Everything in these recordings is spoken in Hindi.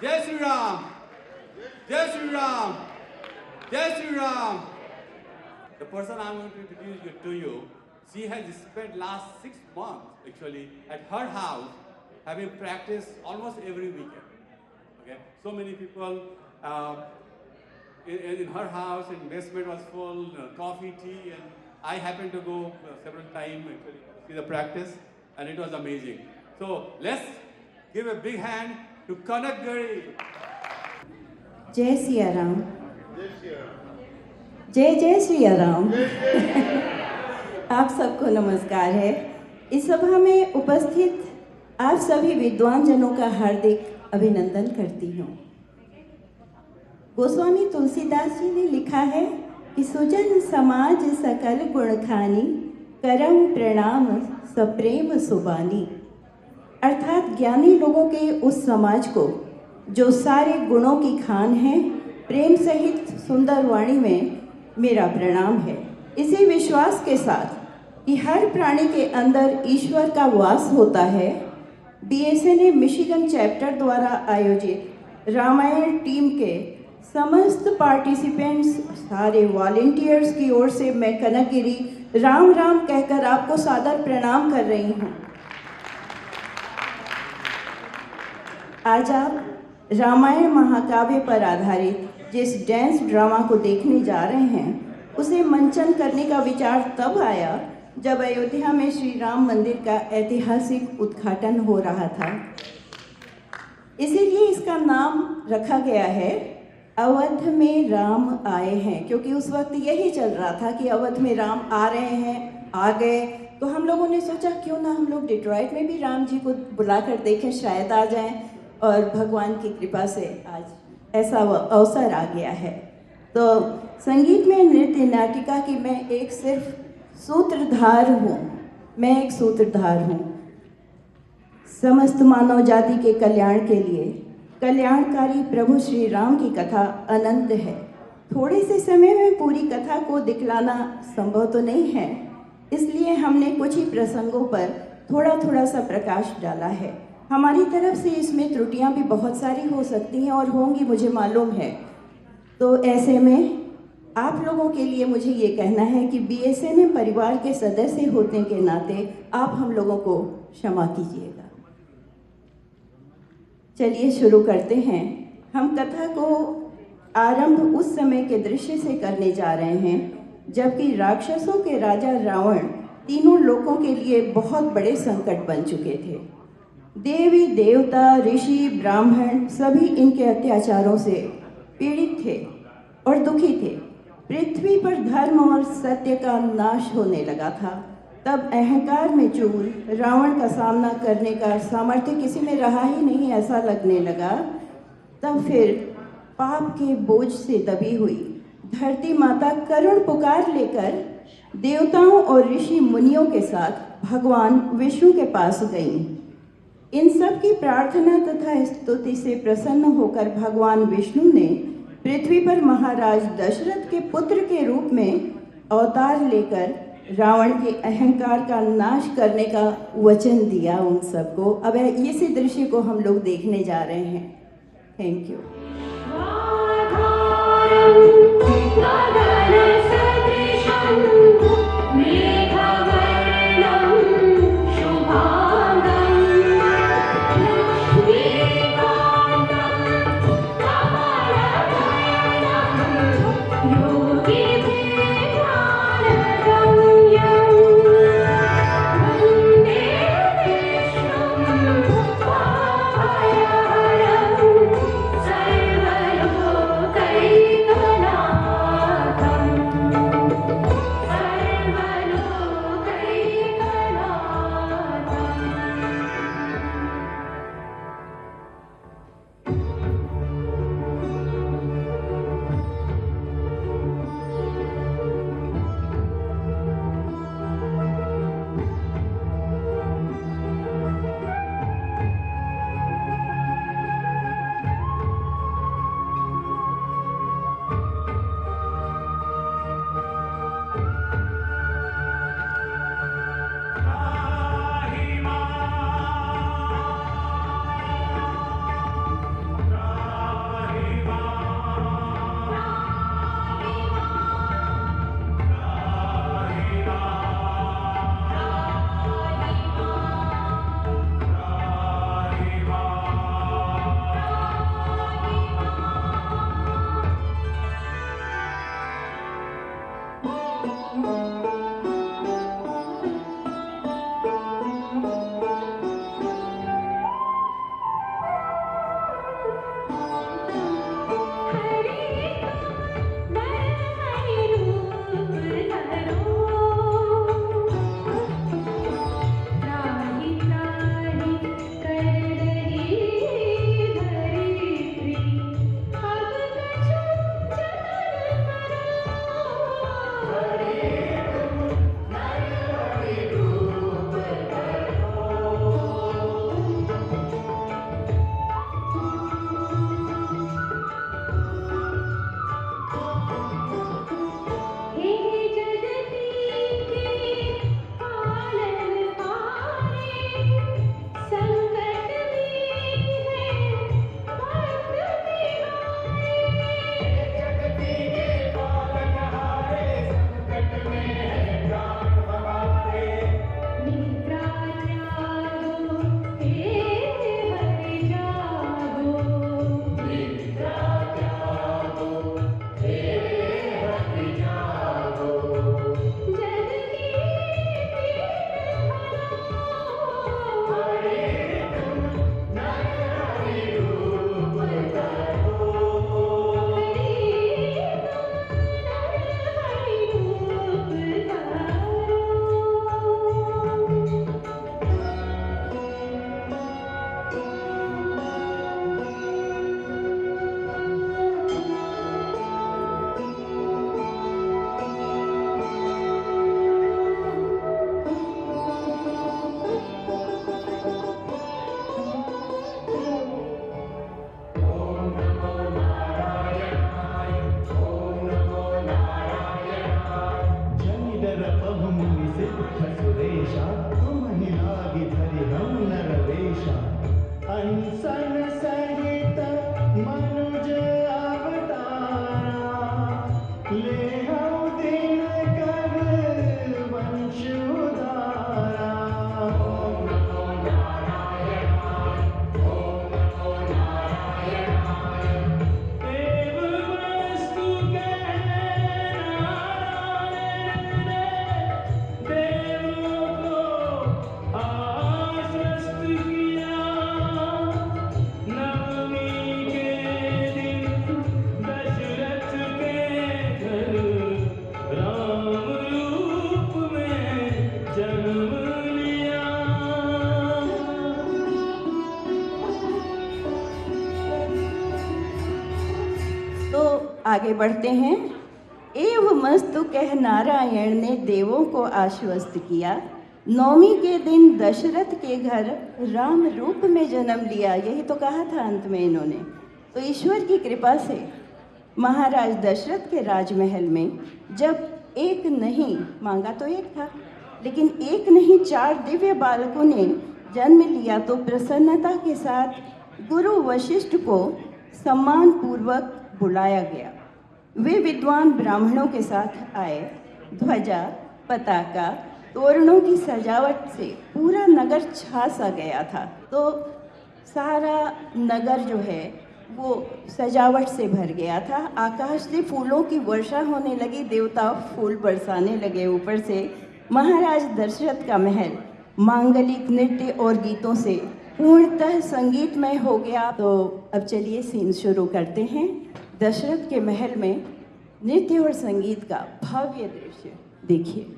Jai Shri Ram! Jai Shri Ram! Jai Shri Ram! The person I'm going to introduce to you, she has spent last 6 months actually at her house having practice almost every weekend. Okay, so many people in her house, and basement was full, coffee, tea, and I happened to go several times actually to see the practice, and it was amazing. So let's give a big hand to Kanak Gari. जय सिया राम। जय जय सिया राम। आप सबको नमस्कार है। इस सभा में उपस्थित आप सभी विद्वान जनों का हार्दिक अभिनंदन करती हूँ। गोस्वामी तुलसीदास जी ने लिखा है कि सुजन समाज सकल गुण खानी, करम प्रणाम सप्रेम सुबानी। अर्थात ज्ञानी लोगों के उस समाज को जो सारे गुणों की खान है, प्रेम सहित सुंदर वाणी में मेरा प्रणाम है। इसी विश्वास के साथ कि हर प्राणी के अंदर ईश्वर का वास होता है, BSNA मिशिगन चैप्टर द्वारा आयोजित रामायण टीम के समस्त पार्टिसिपेंट्स, सारे वॉलेंटियर्स की ओर से मैं कनक गिरी राम राम कहकर आपको सादर प्रणाम कर रही हूँ। आज आप रामायण महाकाव्य पर आधारित जिस डांस ड्रामा को देखने जा रहे हैं, उसे मंचन करने का विचार तब आया जब अयोध्या में श्री राम मंदिर का ऐतिहासिक उद्घाटन हो रहा था। इसीलिए इसका नाम रखा गया है अवध में राम आए हैं, क्योंकि उस वक्त यही चल रहा था कि अवध में राम आ रहे हैं, आ गए। तो हम लोगों ने सोचा क्यों ना हम लोग डिट्रॉइट में भी राम जी को बुलाकर देखें, शायद आ जाएं। और भगवान की कृपा से आज ऐसा अवसर आ गया है। तो संगीत में नृत्य नाटिका की मैं एक सिर्फ सूत्रधार हूँ। मैं एक सूत्रधार हूँ। समस्त मानव जाति के कल्याण के लिए कल्याणकारी प्रभु श्री राम की कथा अनंत है। थोड़े से समय में पूरी कथा को दिखलाना संभव तो नहीं है, इसलिए हमने कुछ ही प्रसंगों पर थोड़ा थोड़ा सा प्रकाश डाला है। हमारी तरफ से इसमें त्रुटियां भी बहुत सारी हो सकती हैं और होंगी, मुझे मालूम है। तो ऐसे में आप लोगों के लिए मुझे ये कहना है कि BSNA परिवार के सदस्य होने के नाते आप हम लोगों को क्षमा कीजिएगा। चलिए शुरू करते हैं। हम कथा को आरंभ उस समय के दृश्य से करने जा रहे हैं जबकि राक्षसों के राजा रावण तीनों लोकों के लिए बहुत बड़े संकट बन चुके थे। देवी देवता ऋषि ब्राह्मण सभी इनके अत्याचारों से पीड़ित थे और दुखी थे। पृथ्वी पर धर्म और सत्य का नाश होने लगा था। तब अहंकार में चूर रावण का सामना करने का सामर्थ्य किसी में रहा ही नहीं, ऐसा लगने लगा। तब फिर पाप के बोझ से दबी हुई धरती माता करुण पुकार लेकर देवताओं और ऋषि मुनियों के साथ भगवान विष्णु के पास गईं। इन सब की प्रार्थना तथा स्तुति से प्रसन्न होकर भगवान विष्णु ने पृथ्वी पर महाराज दशरथ के पुत्र के रूप में अवतार लेकर रावण के अहंकार का नाश करने का वचन दिया उन सबको। अब इसी दृश्य को हम लोग देखने जा रहे हैं। Thank you. आगे बढ़ते हैं। एव मस्तु कह नारायण ने देवों को आश्वस्त किया, नवमी के दिन दशरथ के घर राम रूप में जन्म लिया। यही तो कहा था अंत में इन्होंने। तो ईश्वर की कृपा से महाराज दशरथ के राजमहल में जब एक नहीं, मांगा तो एक था, लेकिन एक नहीं 4 दिव्य बालकों ने जन्म लिया, तो प्रसन्नता के साथ गुरु वशिष्ठ को सम्मान पूर्वक बुलाया गया। वे विद्वान ब्राह्मणों के साथ आए। ध्वजा, पताका, तोरणों की सजावट से पूरा नगर छा सा गया था। तो सारा नगर जो है वो सजावट से भर गया था। आकाश से फूलों की वर्षा होने लगी, देवता फूल बरसाने लगे ऊपर से। महाराज दशरथ का महल मांगलिक नृत्य और गीतों से पूर्णतः संगीतमय हो गया। तो अब चलिए सीन शुरू करते हैं। दशरथ के महल में नृत्य और संगीत का भव्य दृश्य देखिए।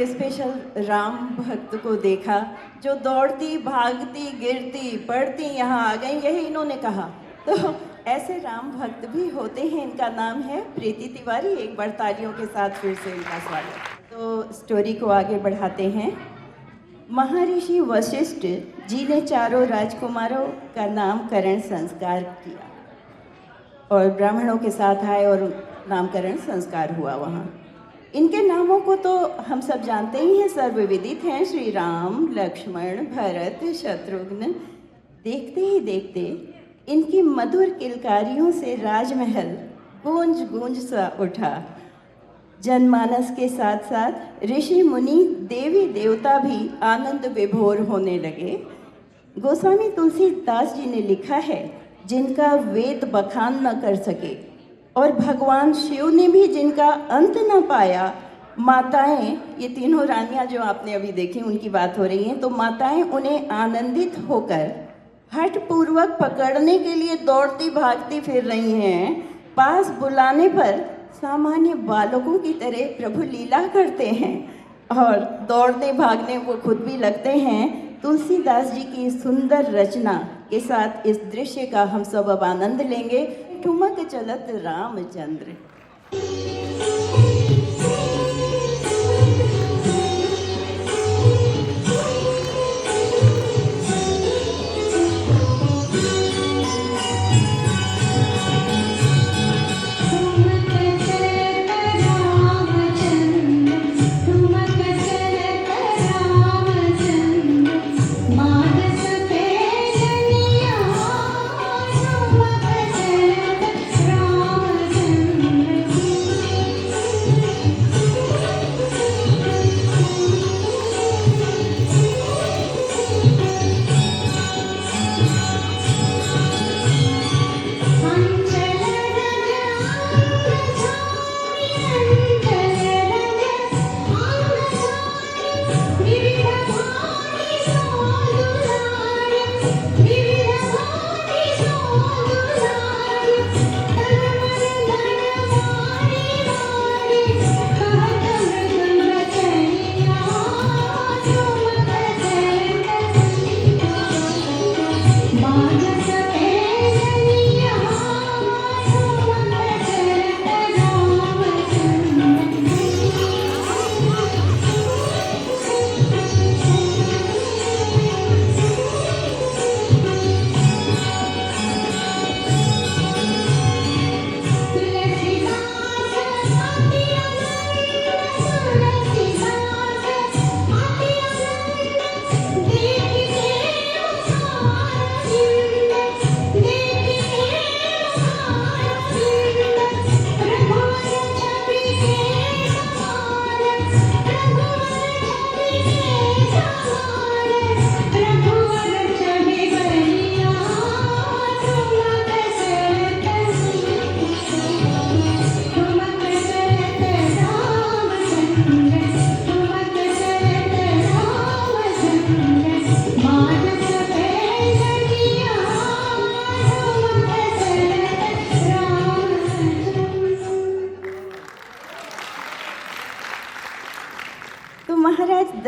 स्पेशल राम भक्त को देखा जो दौड़ती भागती गिरती पड़ती यहाँ आ गई, यही इन्होंने कहा। तो ऐसे राम भक्त भी होते हैं। इनका नाम है प्रीति तिवारी। एक बार तालियों के साथ फिर से इनका स्वागत। तो स्टोरी को आगे बढ़ाते हैं। महर्षि वशिष्ठ जी ने 4 राजकुमारों का नामकरण संस्कार किया और ब्राह्मणों के साथ आए और नामकरण संस्कार हुआ वहाँ। इनके नामों को तो हम सब जानते ही हैं, सर्वविदित हैं, श्री राम, लक्ष्मण, भरत, शत्रुघ्न। देखते ही देखते इनकी मधुर किलकारियों से राजमहल गूंज गूंज सा उठा। जनमानस के साथ साथ ऋषि मुनि देवी देवता भी आनंद विभोर होने लगे। गोस्वामी तुलसीदास जी ने लिखा है, जिनका वेद बखान न कर सके और भगवान शिव ने भी जिनका अंत न पाया, माताएं, ये तीनों रानियां जो आपने अभी देखी उनकी बात हो रही है, तो माताएं उन्हें आनंदित होकर हठ पूर्वक पकड़ने के लिए दौड़ती भागती फिर रही हैं। पास बुलाने पर सामान्य बालकों की तरह प्रभु लीला करते हैं और दौड़ने भागने वो खुद भी लगते हैं। तुलसीदास जी की सुंदर रचना के साथ इस दृश्य का हम सब अब आनंद लेंगे। ठुमक चलत रामचंद्र।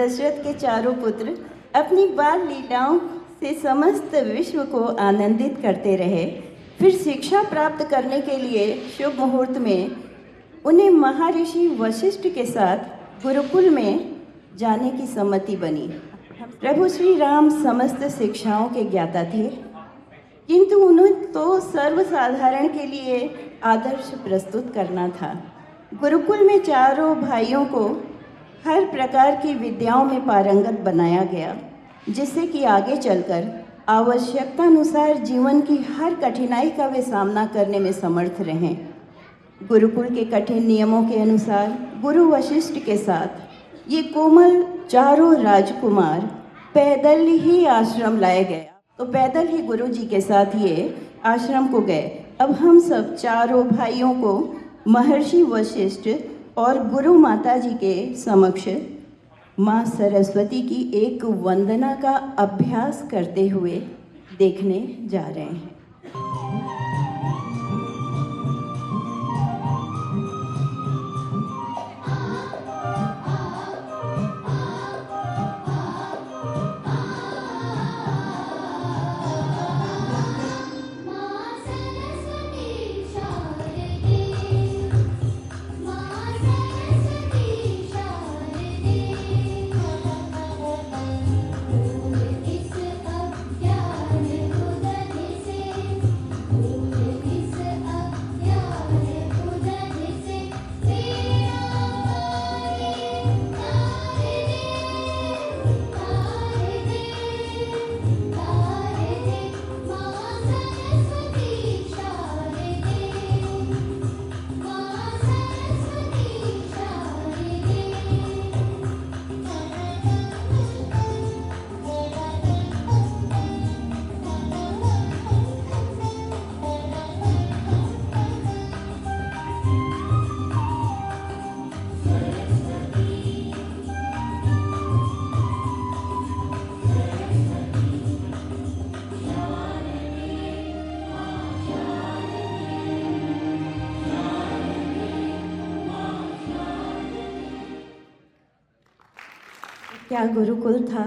दशरथ के चारों पुत्र अपनी बाल लीलाओं से समस्त विश्व को आनंदित करते रहे। फिर शिक्षा प्राप्त करने के लिए शुभ मुहूर्त में उन्हें महर्षि वशिष्ठ के साथ गुरुकुल में जाने की सम्मति बनी। प्रभु श्री राम समस्त शिक्षाओं के ज्ञाता थे, किंतु उन्हें तो सर्वसाधारण के लिए आदर्श प्रस्तुत करना था। गुरुकुल में चारों भाइयों को हर प्रकार की विद्याओं में पारंगत बनाया गया, जिससे कि आगे चलकर आवश्यकता अनुसार जीवन की हर कठिनाई का वे सामना करने में समर्थ रहें। गुरुकुल के कठिन नियमों के अनुसार गुरु वशिष्ठ के साथ ये कोमल चारों राजकुमार पैदल ही आश्रम लाए गए। तो पैदल ही गुरु जी के साथ ये आश्रम को गए। अब हम सब चारों भाइयों को महर्षि वशिष्ठ और गुरु माता जी के समक्ष माँ सरस्वती की एक वंदना का अभ्यास करते हुए देखने जा रहे हैं। क्या गुरुकुल था,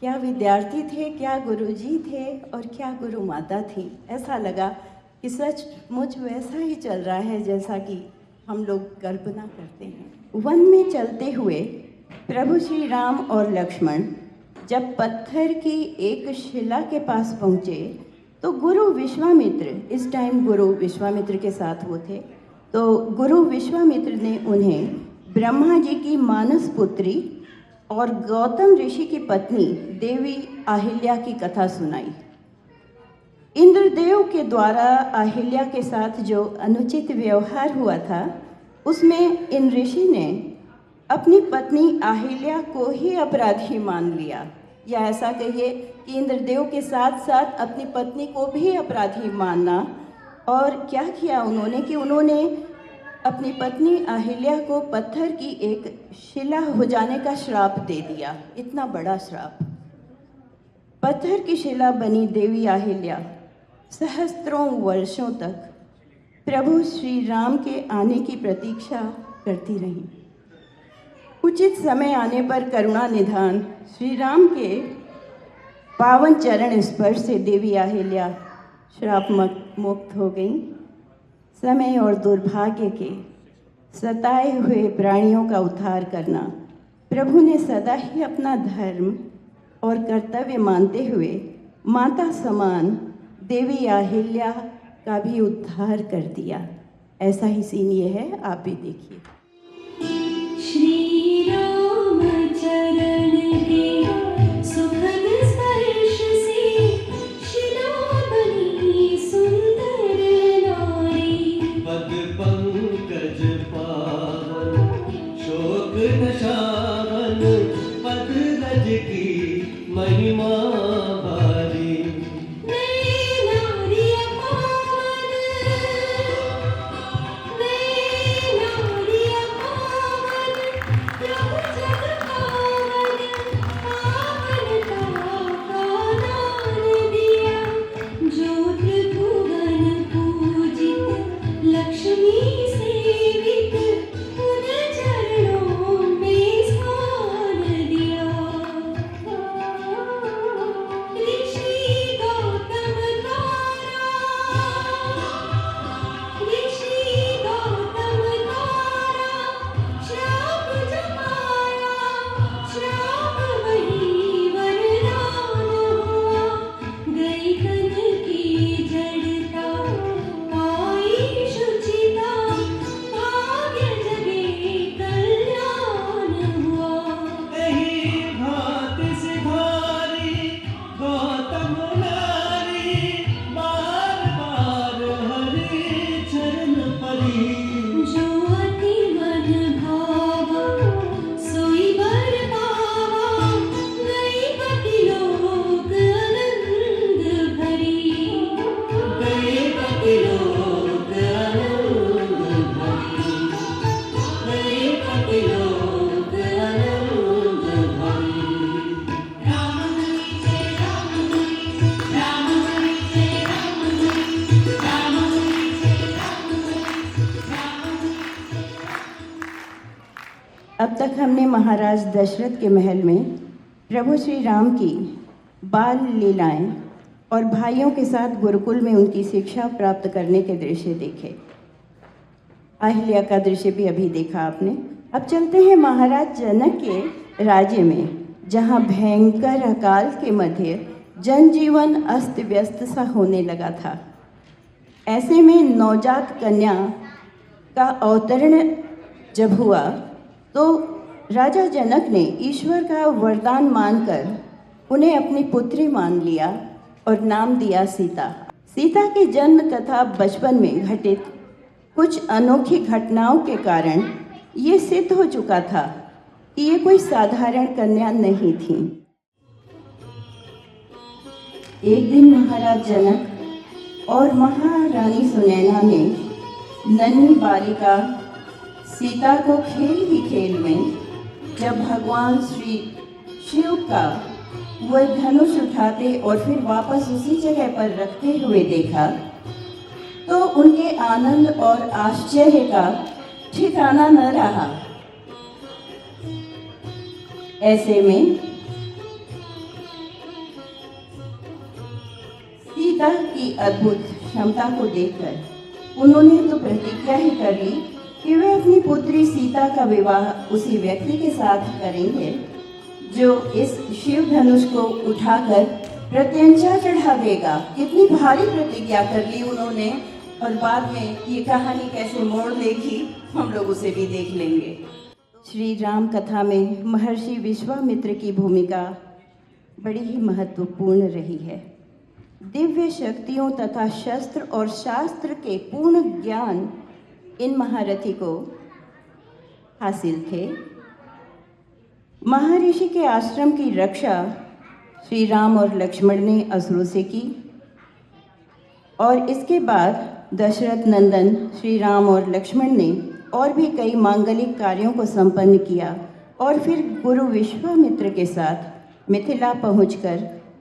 क्या विद्यार्थी थे, क्या गुरुजी थे और क्या गुरु माता थी। ऐसा लगा कि सचमुच वैसा ही चल रहा है जैसा कि हम लोग कल्पना करते हैं। वन में चलते हुए प्रभु श्री राम और लक्ष्मण जब पत्थर की एक शिला के पास पहुँचे तो गुरु विश्वामित्र, इस टाइम गुरु विश्वामित्र के साथ वो थे, तो गुरु विश्वामित्र ने उन्हें ब्रह्मा जी की मानस पुत्री और गौतम ऋषि की पत्नी देवी अहिल्या की कथा सुनाई। इंद्रदेव के द्वारा अहिल्या के साथ जो अनुचित व्यवहार हुआ था, उसमें इन ऋषि ने अपनी पत्नी अहिल्या को ही अपराधी मान लिया, या ऐसा कहिए कि इंद्रदेव के साथ साथ अपनी पत्नी को भी अपराधी मानना। और क्या किया उन्होंने कि उन्होंने अपनी पत्नी अहिल्या को पत्थर की एक शिला हो जाने का श्राप दे दिया। इतना बड़ा श्राप। पत्थर की शिला बनी देवी अहिल्या सहस्त्रों वर्षों तक प्रभु श्री राम के आने की प्रतीक्षा करती रही। उचित समय आने पर करुणा निधान श्री राम के पावन चरण स्पर्श से देवी अहिल्या श्राप मुक्त हो गई। समय और दुर्भाग्य के सताए हुए प्राणियों का उद्धार करना प्रभु ने सदा ही अपना धर्म और कर्तव्य मानते हुए माता समान देवी अहिल्या का भी उद्धार कर दिया। ऐसा ही सीन ये है, आप भी देखिए। श्री राम चरण के सुखद स्पर्श से शिला बनी सुंदर नारी। पद पंकज पावन शोक नशावन पद रज की महिमा भारी। वे नारिया पावन प्रभु अब तक हमने महाराज दशरथ के महल में प्रभु श्री राम की बाल लीलाएं और भाइयों के साथ गुरुकुल में उनकी शिक्षा प्राप्त करने के दृश्य देखे। अहिल्या का दृश्य भी अभी देखा आपने। अब चलते हैं महाराज जनक के राज्य में, जहां भयंकर अकाल के मध्य जनजीवन अस्त व्यस्त सा होने लगा था। ऐसे में नवजात कन्या का अवतरण जब हुआ तो राजा जनक ने ईश्वर का वरदान मानकर उन्हें अपनी पुत्री मान लिया और नाम दिया सीता। सीता के जन्म तथा बचपन में घटित कुछ अनोखी घटनाओं के कारण ये सिद्ध हो चुका था कि ये कोई साधारण कन्या नहीं थी। एक दिन महाराज जनक और महारानी सुनैना ने नन्ही बालिका सीता को खेल ही खेल में जब भगवान श्री शिव का वह धनुष उठाते और फिर वापस उसी जगह पर रखते हुए देखा तो उनके आनंद और आश्चर्य का ठिकाना न रहा। ऐसे में सीता की अद्भुत क्षमता को देखकर उन्होंने तो प्रतिज्ञा ही कर ली कि वे अपनी पुत्री सीता का विवाह उसी व्यक्ति के साथ करेंगे जो इस शिव धनुष को उठाकर प्रत्यंचा चढ़ा देगा। कितनी भारी प्रतिज्ञा कर ली उन्होंने, और बाद में ये कहानी कैसे मोड़ लेगी हम लोग उसे भी देख लेंगे। श्री राम कथा में महर्षि विश्वामित्र की भूमिका बड़ी ही महत्वपूर्ण रही है। दिव्य शक्तियों तथा शस्त्र और शास्त्र के पूर्ण ज्ञान इन महारथी को हासिल थे। महर्षि के आश्रम की रक्षा श्री राम और लक्ष्मण ने असुरों से की और इसके बाद दशरथ नंदन श्री राम और लक्ष्मण ने और भी कई मांगलिक कार्यों को संपन्न किया और फिर गुरु विश्वामित्र के साथ मिथिला पहुंचकर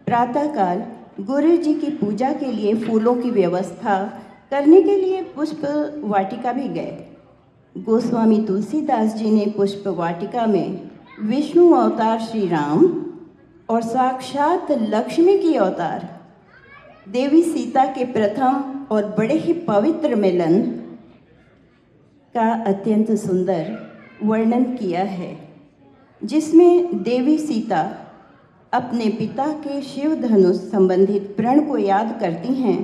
प्रातःकाल गुरु जी की पूजा के लिए फूलों की व्यवस्था करने के लिए पुष्प वाटिका भी गए। गोस्वामी तुलसीदास जी ने पुष्प वाटिका में विष्णु अवतार श्री राम और साक्षात लक्ष्मी की अवतार देवी सीता के प्रथम और बड़े ही पवित्र मिलन का अत्यंत सुंदर वर्णन किया है, जिसमें देवी सीता अपने पिता के शिव धनुष संबंधित प्रण को याद करती हैं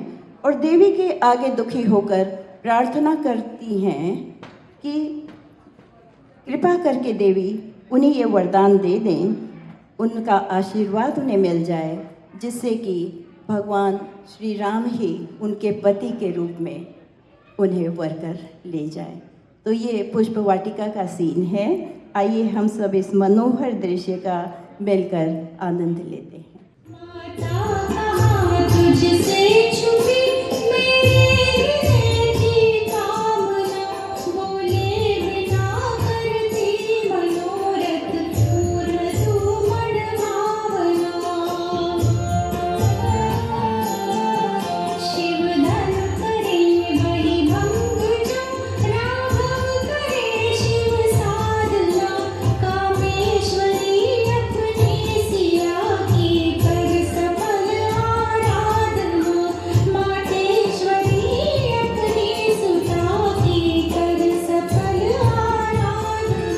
और देवी के आगे दुखी होकर प्रार्थना करती हैं कि कृपा करके देवी उन्हें ये वरदान दे दें, उनका आशीर्वाद उन्हें मिल जाए, जिससे कि भगवान श्री राम ही उनके पति के रूप में उन्हें वर कर ले जाए। तो ये पुष्प वाटिका का सीन है। आइए हम सब इस मनोहर दृश्य का मिलकर आनंद लेते हैं। तुझसे छुपी मेरी कामना, बोले बिना करती मनोरथ, पूर्ण तू मन भावना। शिव धन करे बड़ी भंग जो, राघव करे शिव साधना। कामेश्वरी अपने सिया की कर सफल आराधना। मातेश्वरी अपनी सुता की कर सफल आराधना।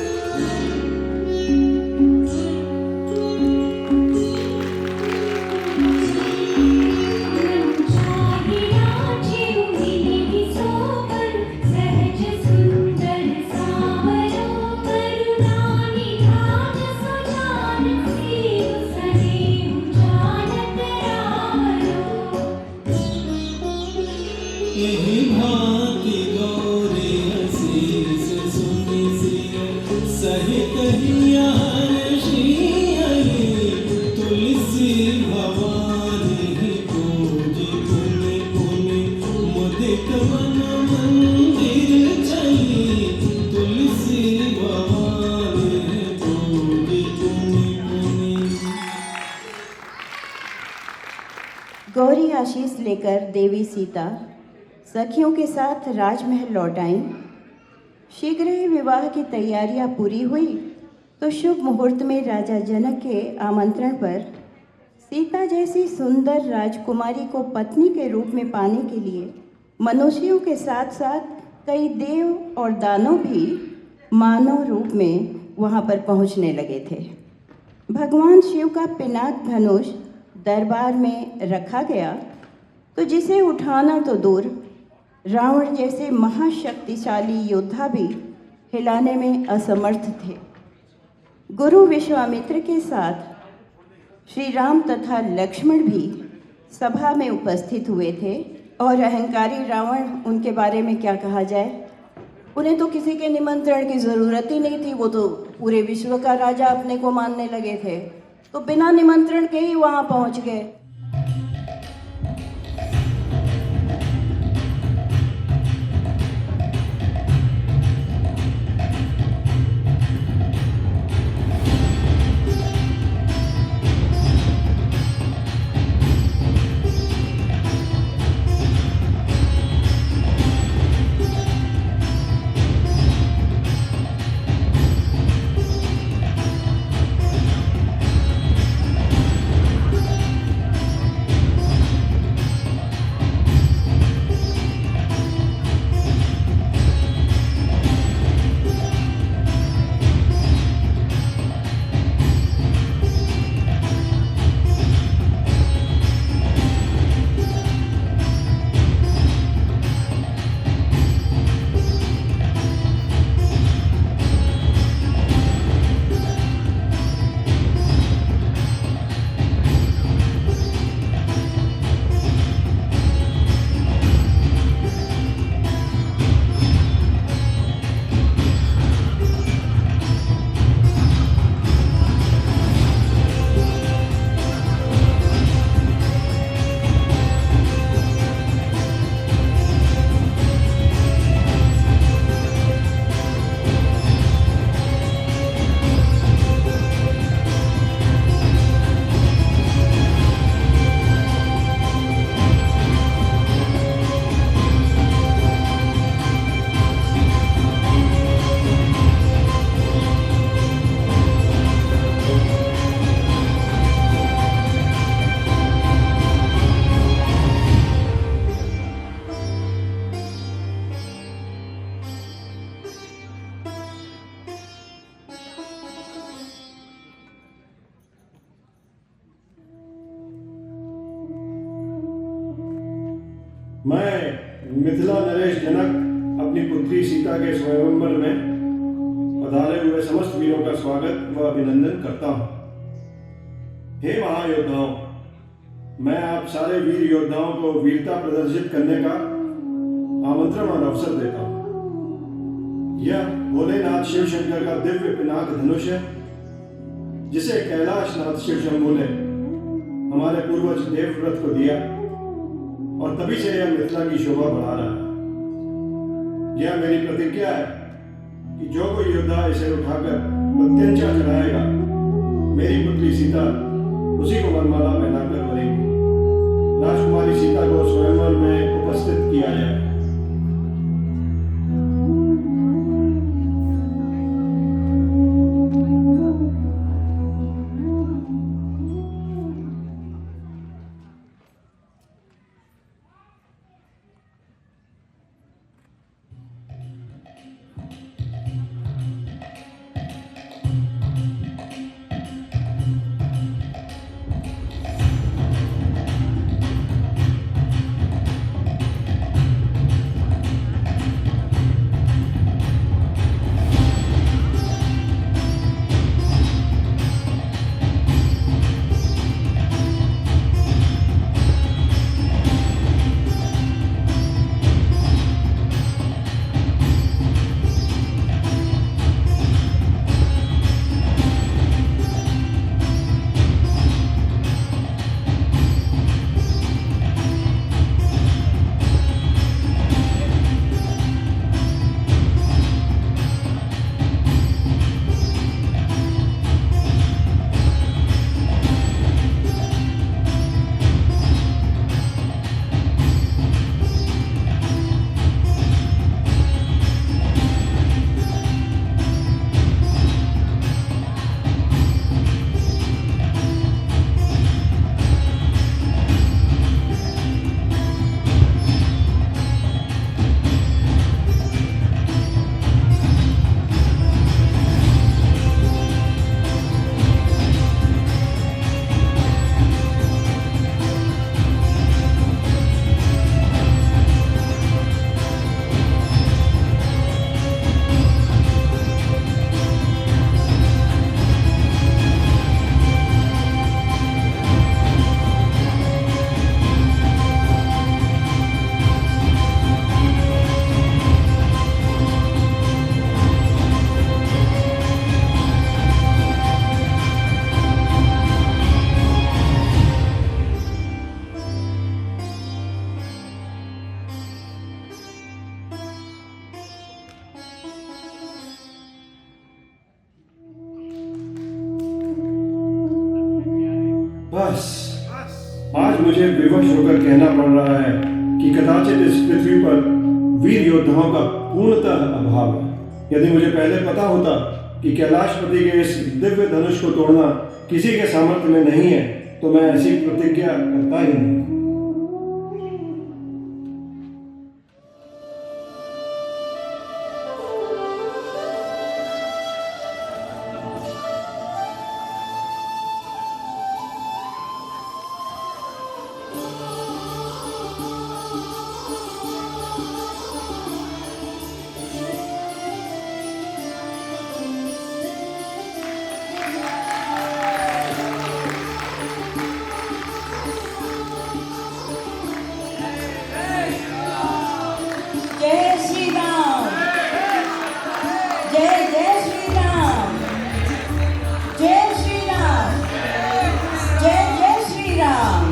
सहज सुंदर सावरो, करुणा निधान सुजान, सीव सदैव जानत रावरो। यही भांति गौरे असीस सुनि सिय सहित हिया हर्षि आई। तुलसी भवानी पूजी पुनि पुनि मुदित मन मंदिर चली। तुलसी भवानी पूजी पुनि पुनि। गौरी आशीष लेकर देवी सीता सखियों के साथ राजमहल लौट आईं। शीघ्र ही विवाह की तैयारियां पूरी हुई तो शुभ मुहूर्त में राजा जनक के आमंत्रण पर सीता जैसी सुंदर राजकुमारी को पत्नी के रूप में पाने के लिए मनुष्यों के साथ साथ कई देव और दानव भी मानव रूप में वहाँ पर पहुँचने लगे थे। भगवान शिव का पिनाक धनुष दरबार में रखा गया तो जिसे उठाना तो दूर, रावण जैसे महाशक्तिशाली योद्धा भी हिलाने में असमर्थ थे। गुरु विश्वामित्र के साथ श्री राम तथा लक्ष्मण भी सभा में उपस्थित हुए थे और अहंकारी रावण, उनके बारे में क्या कहा जाए, उन्हें तो किसी के निमंत्रण की ज़रूरत ही नहीं थी। वो तो पूरे विश्व का राजा अपने को मानने लगे थे, तो बिना निमंत्रण के ही वहाँ पहुँच गए। मैं मिथिला नरेश जनक अपनी पुत्री सीता के स्वयंवर में पधारे हुए समस्त वीरों का स्वागत व अभिनंदन करता हूं। हे महायोद्धाओं, मैं आप सारे वीर योद्धाओं को वीरता प्रदर्शित करने का आमंत्रण और अवसर देता हूं। यह भोलेनाथ शिव शंकर का दिव्य पिनाक धनुष है, जिसे कैलाशनाथ शिव शंभू ने हमारे पूर्वज देवव्रत को दिया और तभी से यह मिथिला की शोभा बढ़ा रहा है। यह मेरी प्रतिज्ञा है कि जो कोई योद्धा इसे उठाकर प्रत्यंचा चढ़ाएगा, मेरी पुत्री सीता उसी को वरमाला पहनाकर वरेगी। राजकुमारी सीता को स्वयंवर में उपस्थित किया जाए। आज मुझे विवश होकर कहना पड़ रहा है कि कदाचित इस पृथ्वी पर वीर योद्धाओं का पूर्णतः अभाव है। यदि मुझे पहले पता होता कि कैलाशपति के इस दिव्य धनुष को तोड़ना किसी के सामर्थ्य में नहीं है तो मैं ऐसी प्रतिज्ञा करता ही नहीं। जय श्री राम, जय जय श्री राम, जय श्री राम, जय जय श्री राम।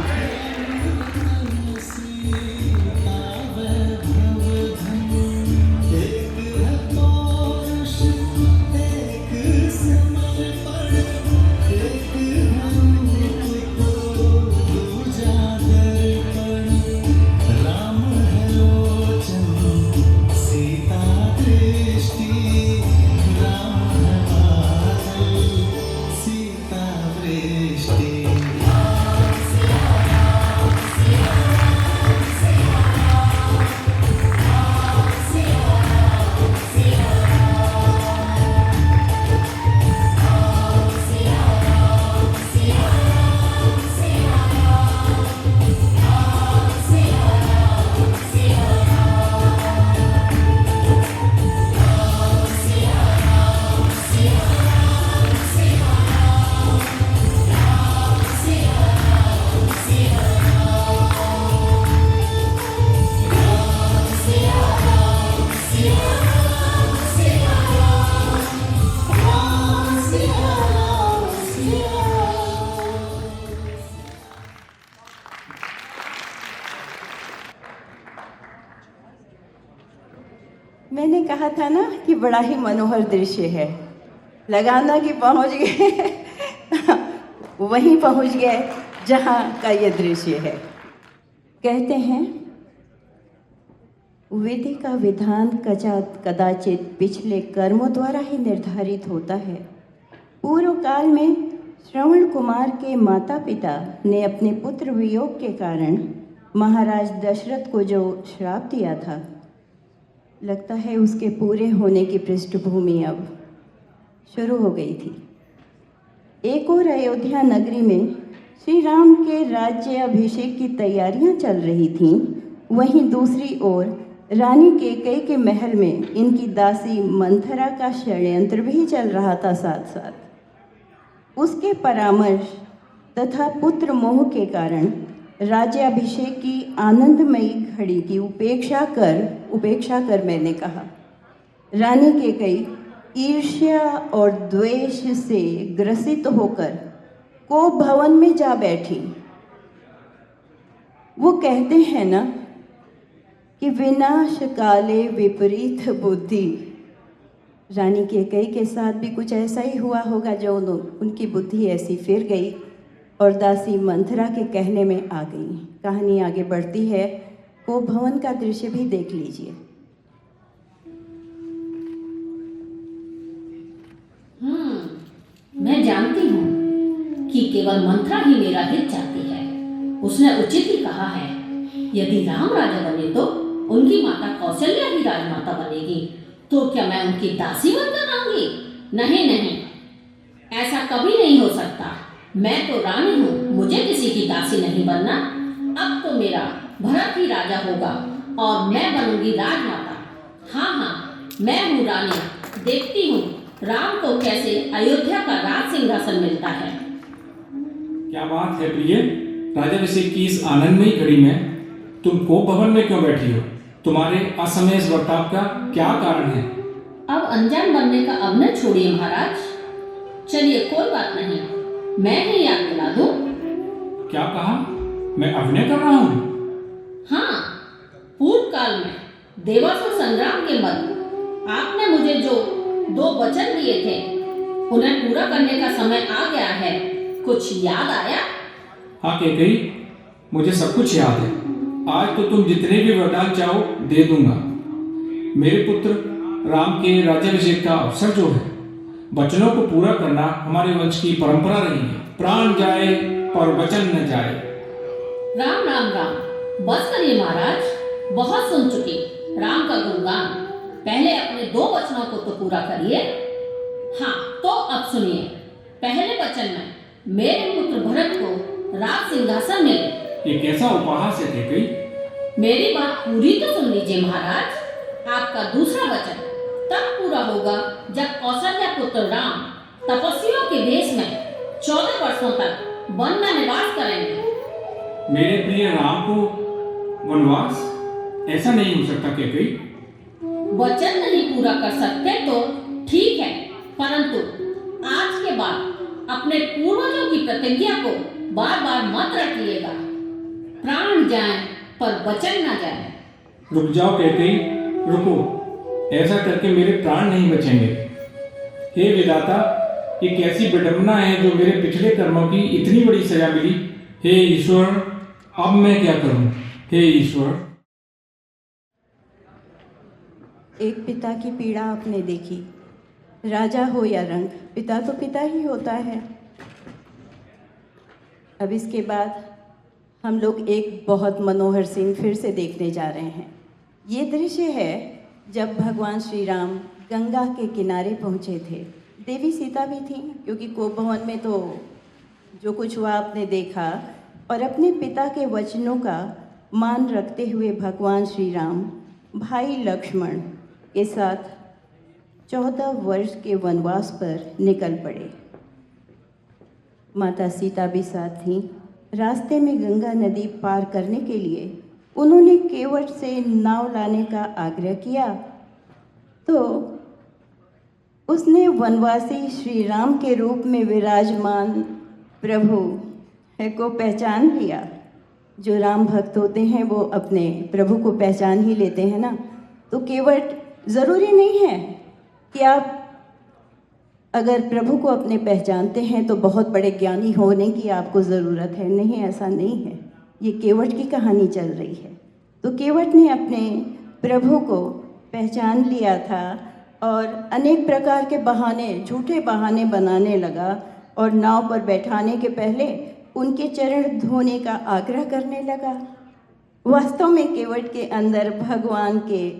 मैंने कहा था ना कि बड़ा ही मनोहर दृश्य है। लगाना कि पहुंच गए वहीं पहुंच गए जहां का ये दृश्य है। कहते हैं विधि का विधान कदाचित पिछले कर्मों द्वारा ही निर्धारित होता है। पूर्व काल में श्रवण कुमार के माता पिता ने अपने पुत्र वियोग के कारण महाराज दशरथ को जो श्राप दिया था, लगता है उसके पूरे होने की पृष्ठभूमि अब शुरू हो गई थी। एक और अयोध्या नगरी में श्री राम के राज्य अभिषेक की तैयारियां चल रही थीं, वहीं दूसरी ओर रानी कैकेयी के महल में इनकी दासी मंथरा का षड्यंत्र भी चल रहा था। साथ साथ उसके परामर्श तथा पुत्र मोह के कारण राज्याभिषेक की आनंदमयी घड़ी की उपेक्षा कर मैंने कहा, रानी कैकेयी ईर्ष्या और द्वेष से ग्रसित होकर कोप भवन में जा बैठी। वो कहते हैं ना कि विनाश काले विपरीत बुद्धि। रानी कैकेयी के साथ भी कुछ ऐसा ही हुआ होगा, जो उनकी बुद्धि ऐसी फिर गई और दासी मंथरा के कहने में आ गई। कहानी आगे बढ़ती है, कोप भवन का दृश्य भी देख लीजिए। मैं जानती हूँ कि केवल मंथरा ही मेरा हित चाहती है। उसने उचित ही कहा है, यदि राम राजा बने तो उनकी माता कौशल्या ही राजमाता बनेगी, तो क्या मैं उनकी दासी बनकर रहूंगी? नहीं नहीं, ऐसा कभी नहीं हो सकता। मैं तो रानी हूँ, मुझे किसी की दासी नहीं बनना। अब तो मेरा भरत ही राजा होगा और मैं बनूंगी राजमाता। हाँ, मैं हूँ रानी। देखती हूँ राम को कैसे अयोध्या का राज सिंहासन मिलता है। क्या बात है प्रिय, राज्याभिषेक की इस आनंदमयी घड़ी में तुम कोप भवन में क्यों बैठी हो? तुम्हारे असमय इस बर्ताव का क्या कारण है? अब अनजान बनने का अभिनय छोड़िए महाराज। चलिए कोई बात नहीं, मैं ही याद दिला दूं। क्या कहा? मैं अभिनय कर रहा हूँ? हाँ, पूर्व काल में देवासुर संग्राम के मध्य आपने मुझे जो 2 वचन दिए थे, उन्हें पूरा करने का समय आ गया है। कुछ याद आया? हाँ कैकेयी, मुझे सब कुछ याद है। आज तो तुम जितने भी वरदान चाहो दे दूंगा। मेरे पुत्र राम के राज्याभिषेक का अवसर जो है, वचनों को पूरा करना हमारे वंश की परंपरा रही है। प्राण जाए पर वचन न जाए। राम राम राम। बस करिए महाराज, बहुत सुन चुकी राम का गुणगान। पहले अपने 2 वचनों को तो पूरा करिए। हाँ, तो अब सुनिए। पहले वचन में मेरे पुत्र भरत को राज सिंहासन मिले। ये कैसा उपहास है कैकेयी? मेरी बात पूरी तो सुन लीजिए महाराज। आपका दूसरा वचन तब पूरा होगा जब कौशल्या पुत्र राम तपस्वियों के देश में 14 वर्षों तक वन में निवास करेंगे। मेरे प्रिय राम को वनवास? ऐसा नहीं हो सकता कैकेयी। वचन नहीं पूरा कर सकते तो ठीक है, परंतु आज के बाद अपने पूर्वजों की प्रतिज्ञा को बार बार मत रखिएगा। प्राण जाए पर वचन न जाए। रुक जाओ कैकेयी, रुको। ऐसा करके मेरे प्राण नहीं बचेंगे। हे विधाता, ये कैसी विडंबना है जो मेरे पिछले कर्मों की इतनी बड़ी सजा मिली। हे ईश्वर, अब मैं क्या करूं? हे ईश्वर। एक पिता की पीड़ा आपने देखी। राजा हो या रंक, पिता तो पिता ही होता है। अब इसके बाद हम लोग एक बहुत मनोहर सीन फिर से देखने जा रहे हैं। ये दृश्य है जब भगवान श्री राम गंगा के किनारे पहुँचे थे। देवी सीता भी थी, क्योंकि कोप भवन में तो जो कुछ हुआ आपने देखा। और अपने पिता के वचनों का मान रखते हुए भगवान श्री राम भाई लक्ष्मण के साथ 14 वर्ष के वनवास पर निकल पड़े। माता सीता भी साथ थीं। रास्ते में गंगा नदी पार करने के लिए उन्होंने केवट से नाव लाने का आग्रह किया, तो उसने वनवासी श्री राम के रूप में विराजमान प्रभु को पहचान लिया। जो राम भक्त होते हैं वो अपने प्रभु को पहचान ही लेते हैं ना। तो केवट ज़रूरी नहीं है कि आप अगर प्रभु को अपने पहचानते हैं तो बहुत बड़े ज्ञानी होने की आपको ज़रूरत है। नहीं, ऐसा नहीं है। ये केवट की कहानी चल रही है। तो केवट ने अपने प्रभु को पहचान लिया था और अनेक प्रकार के बहाने, झूठे बहाने बनाने लगा और नाव पर बैठाने के पहले उनके चरण धोने का आग्रह करने लगा। वास्तव में केवट के अंदर भगवान के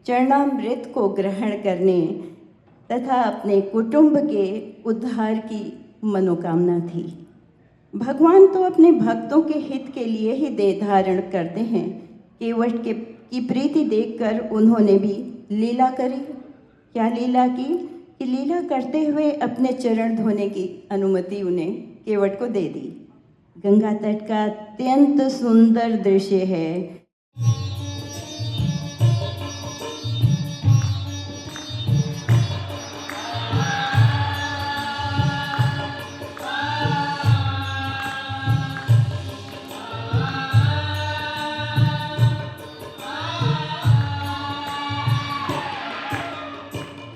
चरणामृत को ग्रहण करने तथा अपने कुटुंब के उद्धार की मनोकामना थी। भगवान तो अपने भक्तों के हित के लिए ही देह धारण करते हैं। केवट की प्रीति देखकर उन्होंने भी लीला करी। क्या लीला की कि लीला करते हुए अपने चरण धोने की अनुमति उन्हें केवट को दे दी। गंगा तट का अत्यंत सुंदर दृश्य है।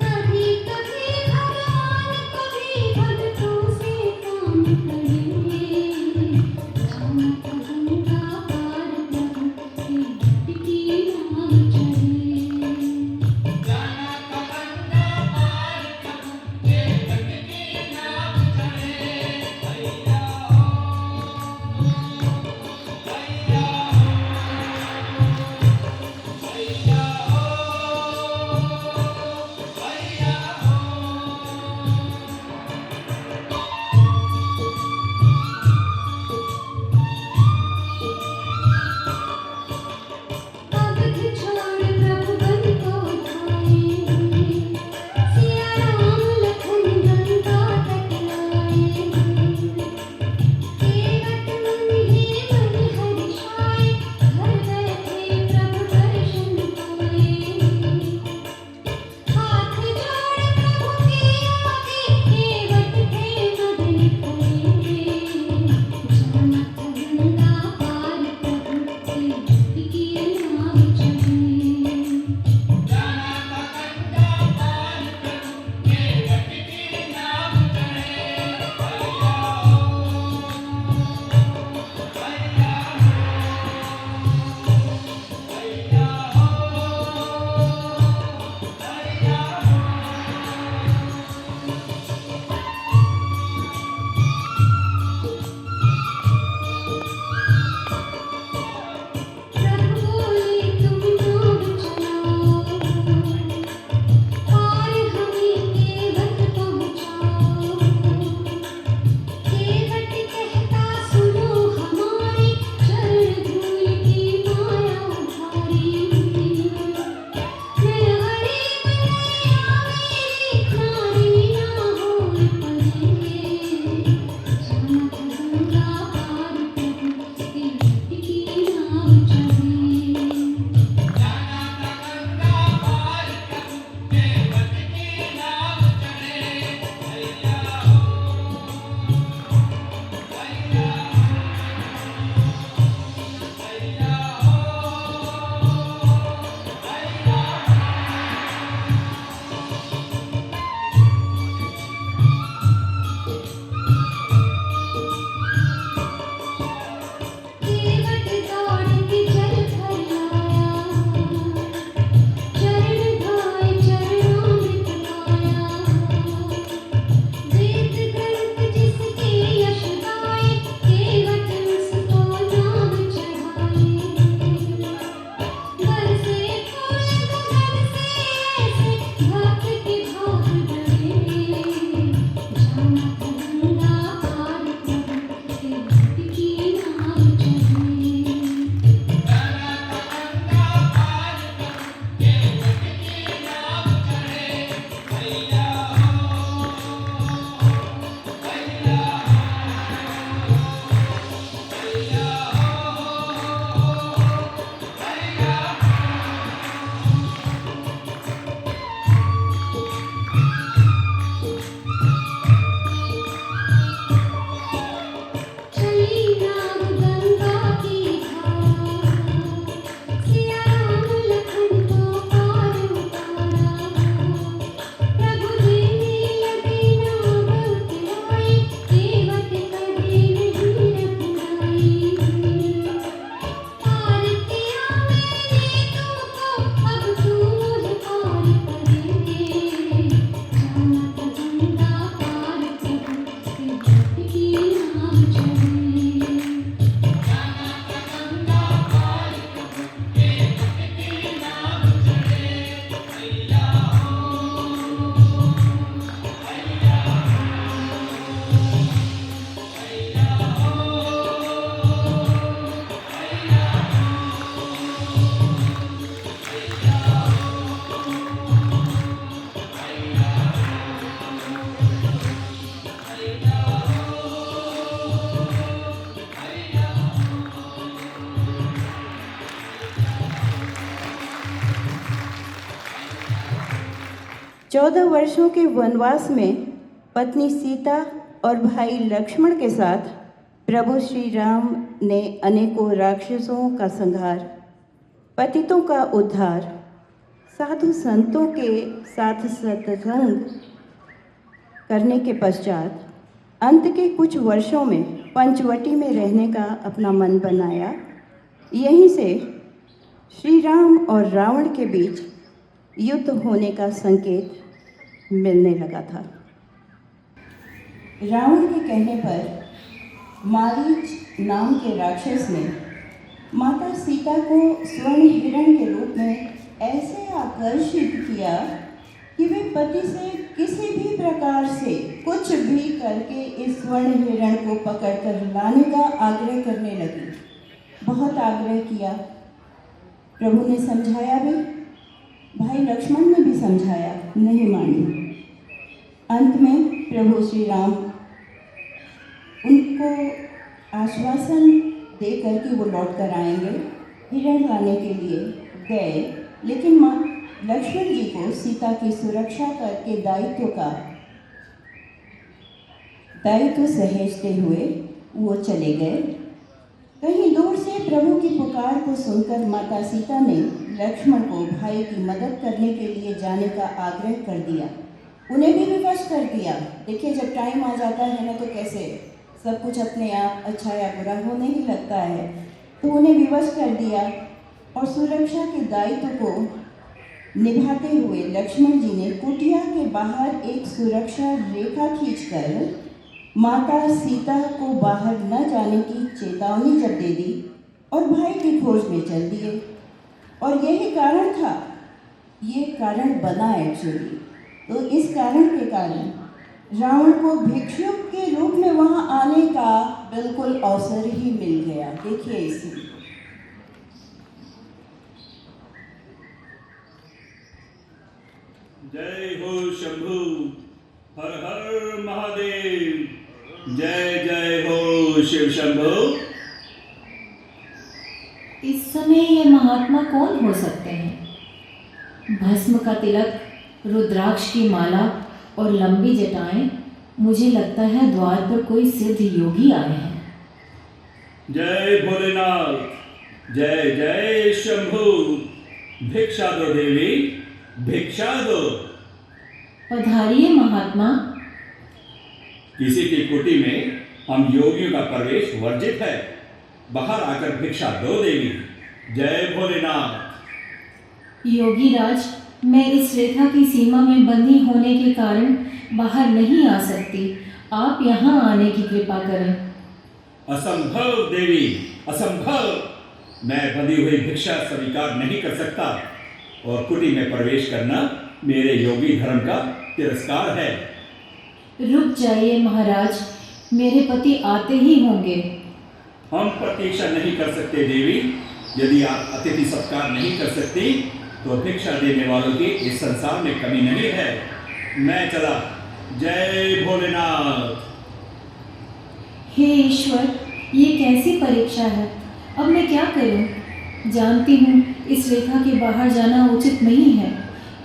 कभी कभी भगवान कभी भक्तों से काम करेंगे। राम का गंगा पार प्रभु की 14 वर्षों के वनवास में पत्नी सीता और भाई लक्ष्मण के साथ प्रभु श्री राम ने अनेकों राक्षसों का संहार, पतितों का उद्धार, साधु संतों के साथ सत्संग करने के पश्चात अंत के कुछ वर्षों में पंचवटी में रहने का अपना मन बनाया। यहीं से श्री राम और रावण के बीच युद्ध होने का संकेत मिलने लगा था। रावण के कहने पर मारीच नाम के राक्षस ने माता सीता को स्वर्ण हिरण के रूप में ऐसे आकर्षित किया कि वे पति से किसी भी प्रकार से कुछ भी करके इस स्वर्ण हिरण को पकड़कर लाने का आग्रह करने लगी। बहुत आग्रह किया, प्रभु ने समझाया भी, भाई लक्ष्मण ने भी समझाया, नहीं मानी। अंत में प्रभु श्री राम उनको आश्वासन दे करके वो लौट कर आएंगे, हिरण लाने के लिए गए, लेकिन माँ लक्ष्मण जी को सीता की सुरक्षा करके दायित्व सहेजते हुए वो चले गए। कहीं दूर से प्रभु की पुकार को सुनकर माता सीता ने लक्ष्मण को भाई की मदद करने के लिए जाने का आग्रह कर दिया, उन्हें भी विवश कर दिया। देखिए, जब टाइम आ जाता है ना तो कैसे सब कुछ अपने आप अच्छा या बुरा होने ही लगता है, तो उन्हें विवश कर दिया और सुरक्षा के दायित्व को निभाते हुए लक्ष्मण जी ने कुटिया के बाहर एक सुरक्षा रेखा खींचकर माता सीता को बाहर न जाने की चेतावनी जब दे दी और भाई की खोज में चल दिए। और यही कारण था, ये कारण बना एक्चुअली। तो इस कारण के कारण रावण को भिक्षुक के रूप में वहां आने का बिल्कुल अवसर ही मिल गया। देखिए इसी जय हो शंभु, हर हर महादेव, जय जय हो शिव शंभु। इस समय ये महात्मा कौन हो सकते हैं? भस्म का तिलक, रुद्राक्ष की माला और लंबी जटाएं, मुझे लगता है द्वार पर कोई सिद्ध योगी आए हैं। जय भोलेनाथ, जय जय शंभु, भिक्षा दो देवी, भिक्षा दो। पधारिए महात्मा। किसी की कुटी में हम योगियों का प्रवेश वर्जित है, बाहर आकर भिक्षा दो देवी। जय भोलेनाथ। योगी राज, मैं इस रेखा की सीमा में बंदी होने के कारण बाहर नहीं आ सकती, आप यहाँ आने की कृपा करें। असंभव देवी, असंभव। मैं बंधी हुई भिक्षा स्वीकार नहीं कर सकता और कुटी में प्रवेश करना मेरे योगी धर्म का तिरस्कार है। रुक जाइए महाराज, मेरे पति आते ही होंगे। हम प्रतीक्षा नहीं कर सकते देवी। यदि आप अतिथि सत्कार नहीं कर सकती तो भिक्षा देने वालों की इस संसार में कमी नहीं है। मैं चला। जय भोलेनाथ। हे ईश्वर, ये कैसी परीक्षा है, अब मैं क्या करूं? जानती हूँ इस रेखा के बाहर जाना उचित नहीं है,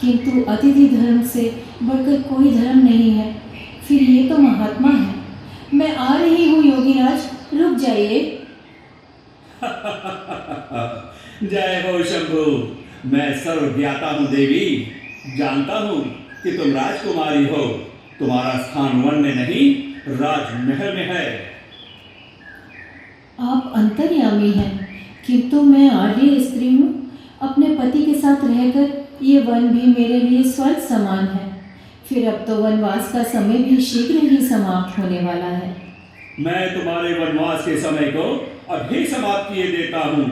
किंतु अतिथि धर्म से बढ़कर कोई धर्म नहीं है। फिर ये तो महात्मा है। मैं आ रही हूँ योगीराज, रुक जाइए। जय हो शंभु, मैं सर्वज्ञाता हूँ देवी। जानता हूँ कि तुम राजकुमारी हो। तुम्हारा स्थान वन में नहीं, राजमहल में है। आप अंतर्यामी हैं, किंतु मैं आर्य स्त्री हूँ। अपने पति के साथ रहकर ये वन भी मेरे लिए स्वर्ग समान है। फिर अब तो वनवास का समय भी शीघ्र ही समाप्त होने वाला है। मैं तुम्हारे वनवास के समय को अभी समाप्त किए देता हूँ।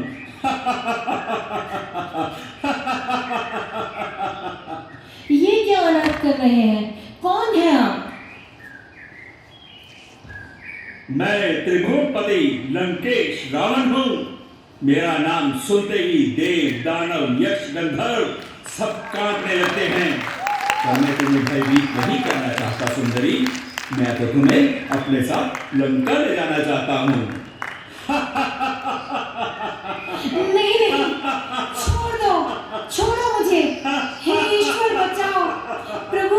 ये क्या अनाथ कर रहे हैं? कौन है आप? मैं त्रिभुवनपति लंकेश रावण हूँ। मेरा नाम सुनते ही देव, दानव, यक्ष, गंधर्व सब कांपने लगते हैं। और मैं तुम्हें भयभीत नहीं करना चाहता सुंदरी। मैं तो तुम्हें अपने साथ लंका ले जाना चाहता हूँ। नहीं नहीं, छोड़ दो, छोड़ो मुझे। हे ईश्वर बचाओ, प्रभु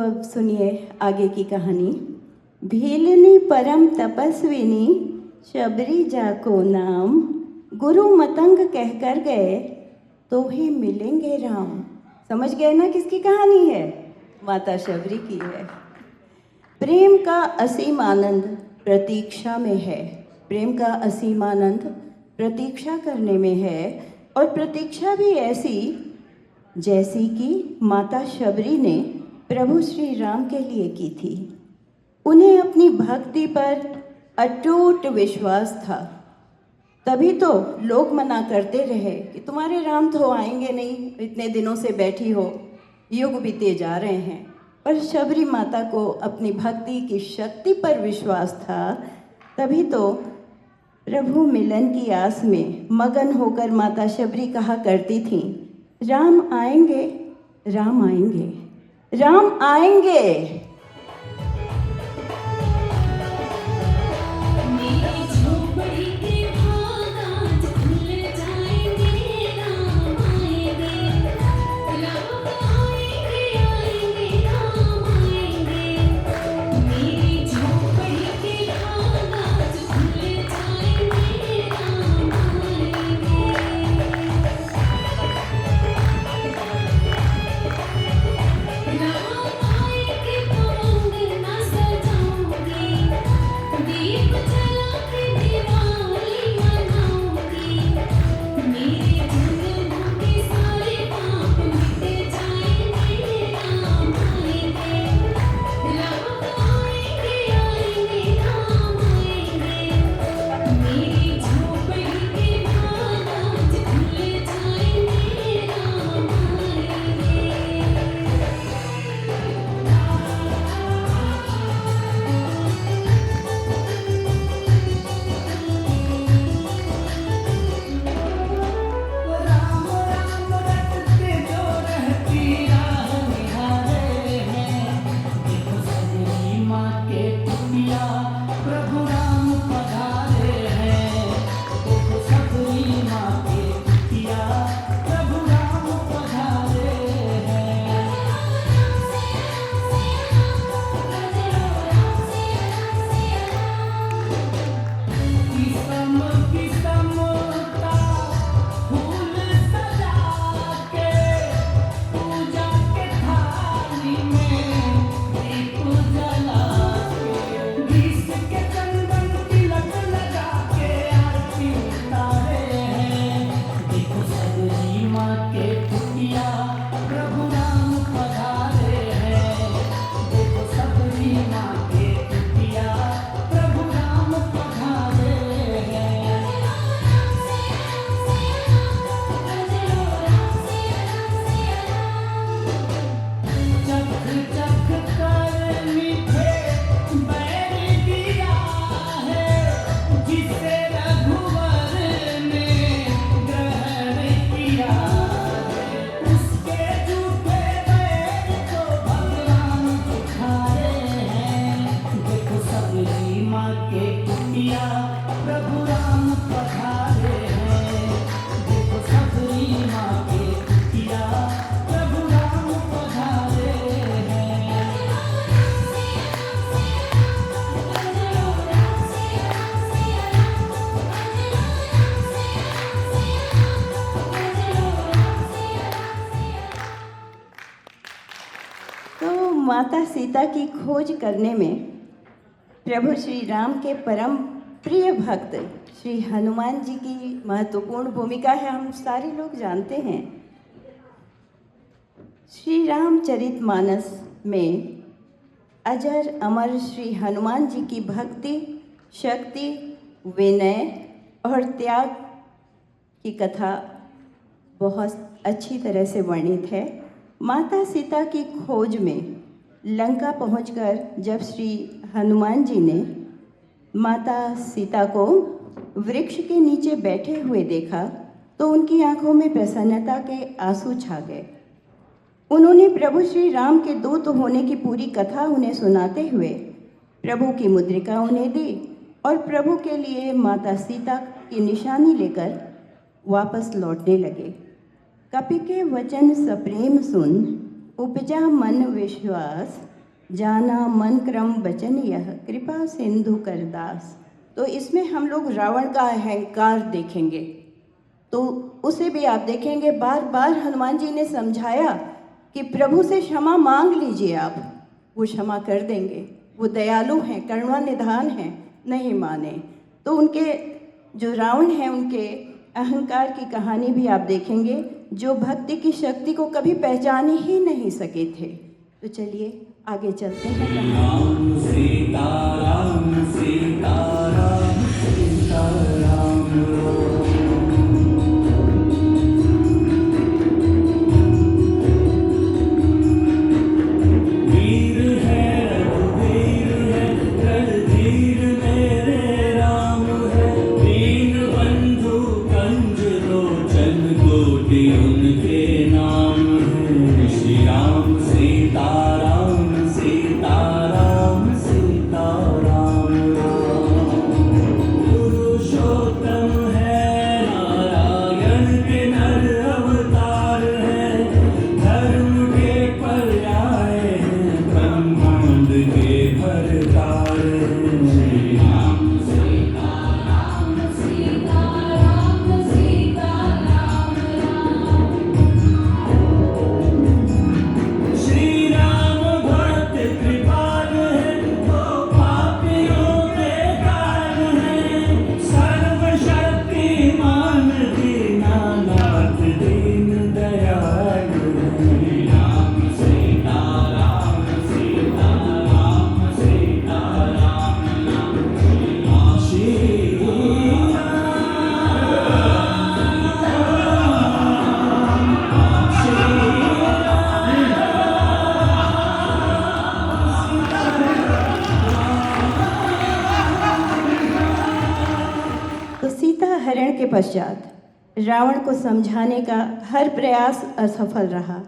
अब सुनिए आगे की कहानी। भीलनी परम तपस्विनी शबरी जाको नाम, गुरु मतंग कहकर गए तो ही मिलेंगे राम। समझ गए ना किसकी कहानी है? माता शबरी की है। प्रेम का असीम आनंद प्रतीक्षा में है। प्रेम का असीम आनंद प्रतीक्षा करने में है, और प्रतीक्षा भी ऐसी जैसी कि माता शबरी ने प्रभु श्री राम के लिए की थी। उन्हें अपनी भक्ति पर अटूट विश्वास था, तभी तो लोग मना करते रहे कि तुम्हारे राम तो आएंगे नहीं, इतने दिनों से बैठी हो, युग बीते जा रहे हैं। पर शबरी माता को अपनी भक्ति की शक्ति पर विश्वास था, तभी तो प्रभु मिलन की आस में मगन होकर माता शबरी कहा करती थी, राम आएंगे, राम आएंगे, राम आएंगे। मेरी झोपड़ी के भाग आज खुल जाएंगे, राम आएंगे, राम आएंगे, आएंगे, राम आएंगे। मेरी झोपड़ी के भाग आज खुल जाएंगे, राम आएंगे। राम आएंगे तो अंगना सजाऊंगी, दीप जला के दिवाली मनाऊंगी। मेरे जन्मों के सारे पाप मिट जाएंगे, राम आएंगे, राम आएंगे, आएंगे, राम आएंगे। मेरी झोपड़ी के भाग आज खुल जाएंगे, राम आएंगे। राम राम रटते जो रहती राह निहारे हैं, देखो सबरी माँ के कुटिया प्रभु राम पधारे हैं। देखो सबरी माँ के कुटिया प्रभु राम पधारे हैं। किस्म किस्मता फूल सजा के पूजा के थाली में दीप जला के, घिस के चंदन तिलक लगा के आरती उतारे हैं। देखो सबरी माँ के कुटिया प्रभु राम पधारे हैं। देखो सबरी माँ के कुटिया प्रभु राम पधारे हैं। चख चख कर मीठे बैर दिया है, जिसे रघुवर ने ग्रहण किया है। उसके झूठे बैर को भगवान दिखाए हैं। देखो सबरी माँ के कुटिया प्रभु राम पधारे हैं। देखो सबरी माँ के कुटिया प्रभु राम पधारे हैं। तो माता सीता की खोज करने में प्रभु श्री राम के परम प्रिय भक्त श्री हनुमान जी की महत्वपूर्ण भूमिका है, हम सारे लोग जानते हैं। श्री रामचरितमानस में अजर अमर श्री हनुमान जी की भक्ति, शक्ति, विनय और त्याग की कथा बहुत अच्छी तरह से वर्णित है। माता सीता की खोज में लंका पहुंचकर जब श्री हनुमान जी ने माता सीता को वृक्ष के नीचे बैठे हुए देखा तो उनकी आंखों में प्रसन्नता के आंसू छा गए। उन्होंने प्रभु श्री राम के दूत होने की पूरी कथा उन्हें सुनाते हुए प्रभु की मुद्रिका उन्हें दी और प्रभु के लिए माता सीता की निशानी लेकर वापस लौटने लगे। कपि के वचन सप्रेम सुन, उपजा मन विश्वास, जाना मन क्रम वचन यह कृपा सिंधु करदास। तो इसमें हम लोग रावण का अहंकार देखेंगे, तो उसे भी आप देखेंगे। बार बार हनुमान जी ने समझाया कि प्रभु से क्षमा मांग लीजिए, आप वो क्षमा कर देंगे, वो दयालु हैं, करुणानिधान हैं, नहीं माने। तो उनके जो रावण हैं उनके अहंकार की कहानी भी आप देखेंगे, जो भक्ति की शक्ति को कभी पहचान ही नहीं सके थे। तो चलिए आगे चलते हैं। राम सीता राम सीता राम सीता राम वीर है रघुवीर है रणधीर मेरे राम है। दीन बंधु कंज लोचन कोटि उनके नाम है। श्री राम सीता राम सीता राम सीता राम पुरुषोत्तम है नारायण के नर अवतार है। धर्म के पर्याय हैं ब्रह्मांड के भरतार हैं। श्री राम सीता राम सीता राम सीता राम श्री राम भक्त कृपाल है वो पापियों के काल है। सर्वशक्तिमान दीनानाथ दीन दयाल है। राम सीता राम सीता राम सीता राम राम श्री तो सीता हरण के पश्चात रावण को समझाने का हर प्रयास असफल रहा।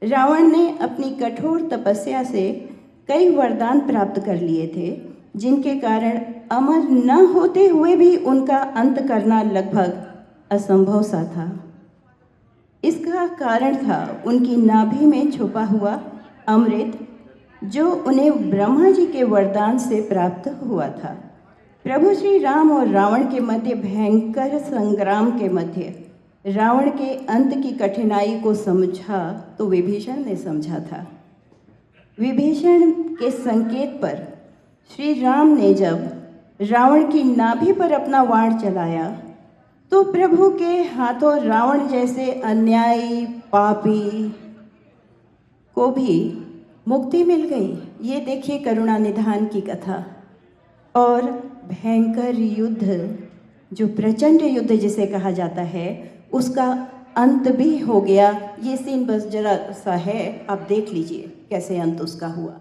रावण ने अपनी कठोर तपस्या से कई वरदान प्राप्त कर लिए थे, जिनके कारण अमर न होते हुए भी उनका अंत करना लगभग असंभव सा था। इसका कारण था उनकी नाभि में छुपा हुआ अमृत, जो उन्हें ब्रह्मा जी के वरदान से प्राप्त हुआ था। प्रभु श्री राम और रावण के मध्य भयंकर संग्राम के मध्य रावण के अंत की कठिनाई को समझा तो विभीषण ने समझा था। विभीषण के संकेत पर श्री राम ने जब रावण की नाभि पर अपना वाण चलाया तो प्रभु के हाथों रावण जैसे अन्यायी पापी को भी मुक्ति मिल गई। ये देखिए करुणा निधान की कथा। और भयंकर युद्ध, जो प्रचंड युद्ध जिसे कहा जाता है, उसका अंत भी हो गया। ये सीन बस जरा सा है, आप देख लीजिए कैसे अंत उसका हुआ।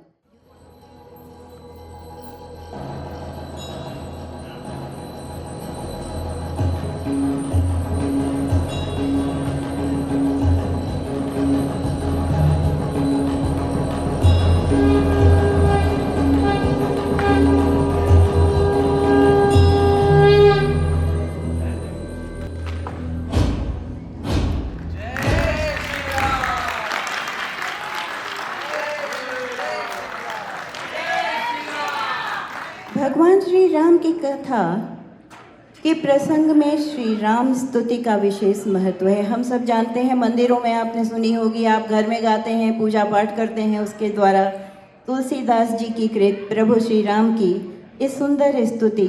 भगवान श्री राम की कथा के प्रसंग में श्री राम स्तुति का विशेष महत्व है। हम सब जानते हैं, मंदिरों में आपने सुनी होगी, आप घर में गाते हैं, पूजा पाठ करते हैं, उसके द्वारा तुलसीदास जी की कृत प्रभु श्री राम की इस सुंदर स्तुति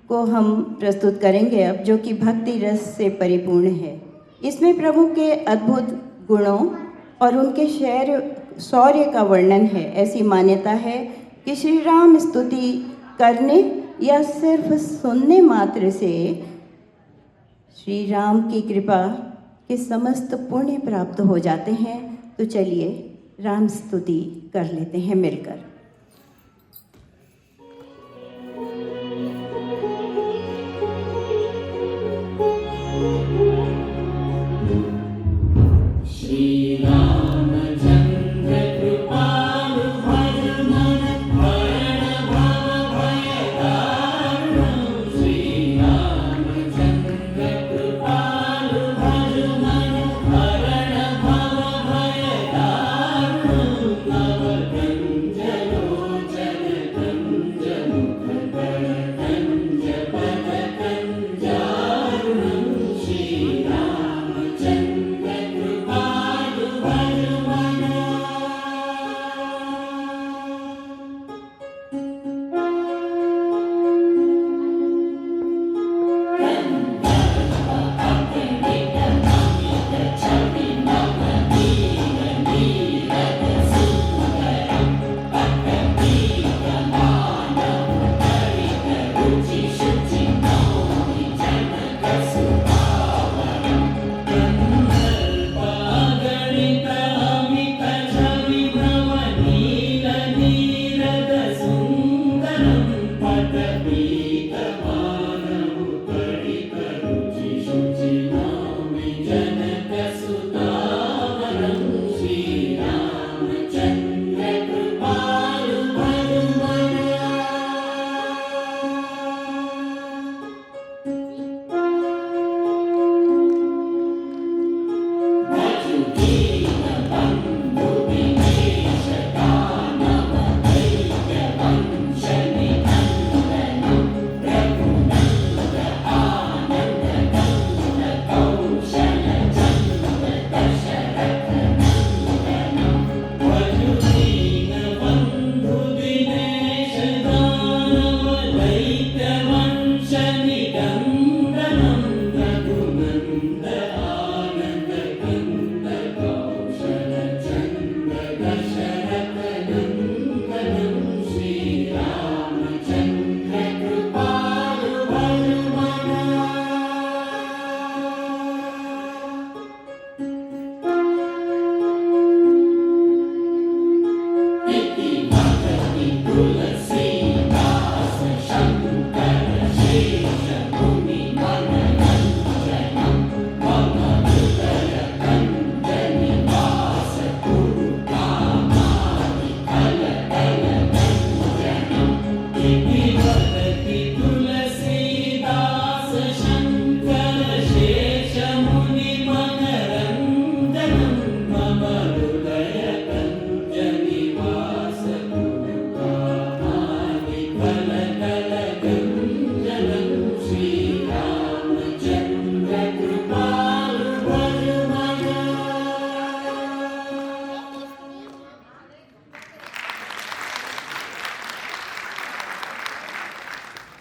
को हम प्रस्तुत करेंगे अब, जो कि भक्ति रस से परिपूर्ण है। इसमें प्रभु के अद्भुत गुणों और उनके शौर्य का वर्णन है। ऐसी मान्यता है कि श्री राम स्तुति करने या सिर्फ सुनने मात्र से श्री राम की कृपा के समस्त पुण्य प्राप्त हो जाते हैं। तो चलिए राम स्तुति कर लेते हैं मिलकर। श्री रामचंद्र कृपाल भज मन हरण भव भय दारुण। श्री रामचंद्र कृपाल भज मन हरण भव भय दारुण। नव कंज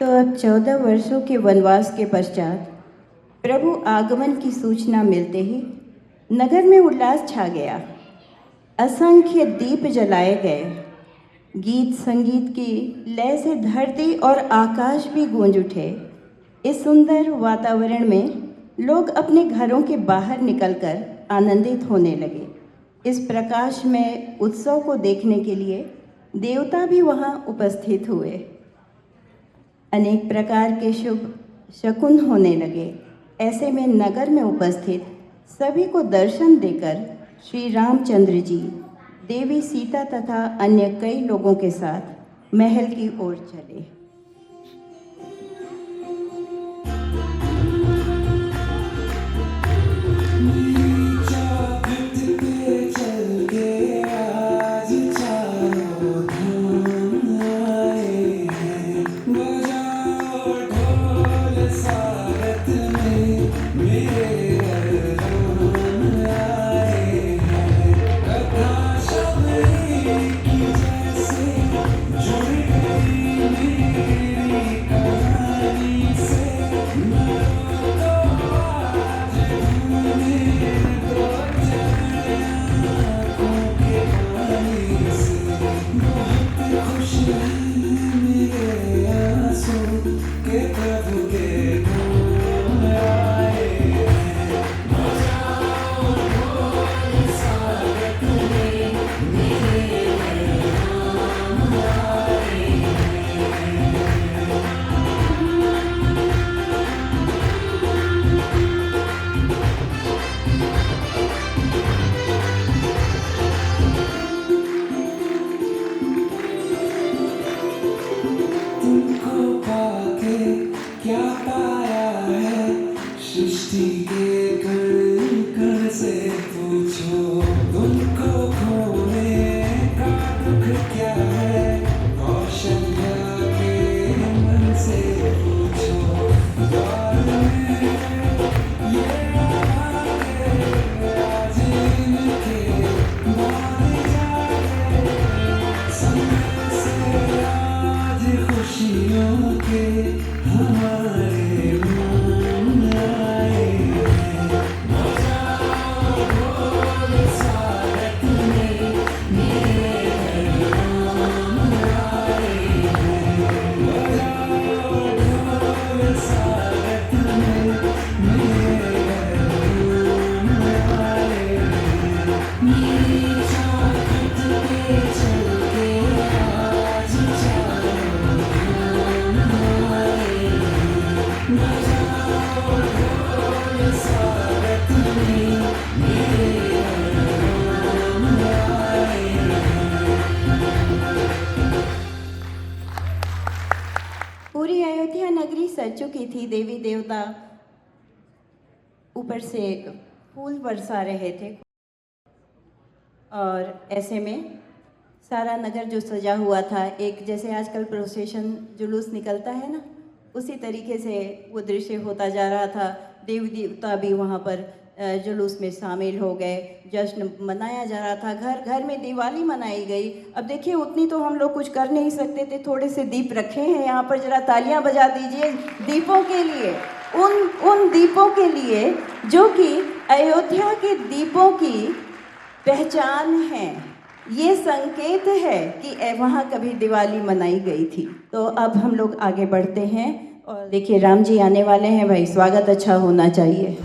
तो अब 14 वर्षों के वनवास के पश्चात प्रभु आगमन की सूचना मिलते ही नगर में उल्लास छा गया। असंख्य दीप जलाए गए। गीत संगीत की लय से धरती और आकाश भी गूंज उठे। इस सुंदर वातावरण में लोग अपने घरों के बाहर निकलकर आनंदित होने लगे। इस प्रकाश में उत्सव को देखने के लिए देवता भी वहाँ उपस्थित हुए। अनेक प्रकार के शुभ शकुन होने लगे। ऐसे में नगर में उपस्थित सभी को दर्शन देकर श्री रामचंद्र जी देवी सीता तथा अन्य कई लोगों के साथ महल की ओर चले। पूरी अयोध्या नगरी सज चुकी थी। देवी देवता ऊपर से फूल बरसा रहे थे और ऐसे में सारा नगर जो सजा हुआ था, एक जैसे आजकल प्रोसेशन जुलूस निकलता है ना, उसी तरीके से वो दृश्य होता जा रहा था। देवी देवता भी वहाँ पर जुलूस में शामिल हो गए। जश्न मनाया जा रहा था। घर घर में दिवाली मनाई गई। अब देखिए, उतनी तो हम लोग कुछ कर नहीं सकते थे। थोड़े से दीप रखे हैं यहाँ पर, जरा तालियां बजा दीजिए दीपों के लिए, उन दीपों के लिए जो कि अयोध्या के दीपों की पहचान है। ये संकेत है कि वहाँ कभी दिवाली मनाई गई थी। तो अब हम लोग आगे बढ़ते हैं और देखिए राम जी आने वाले हैं। भाई स्वागत अच्छा होना चाहिए।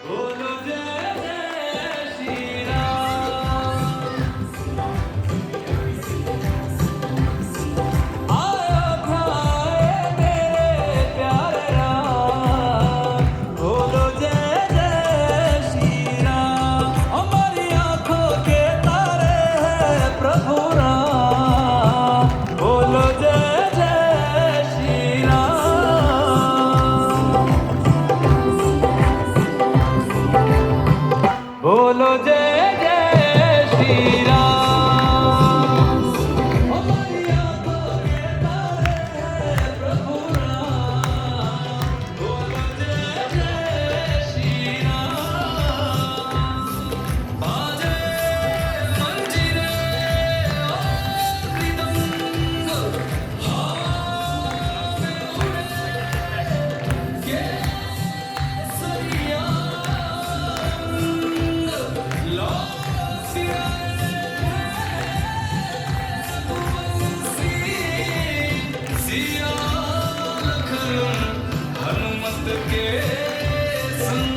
बोलो जय बोलो जय जय श्री राम। हमारी आंखों के तारे हैं प्रभु राम। बोलो जय जय श्री राम। बाजे मंजीरे और मृदंग, हवा में उड़े केसरिया हनुमत के संग।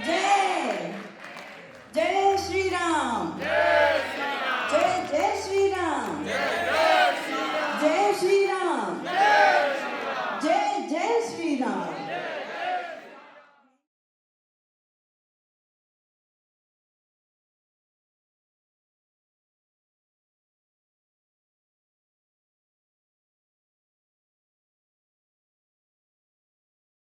जय जय श्री राम। जय जय श्री राम। जय श्री राम।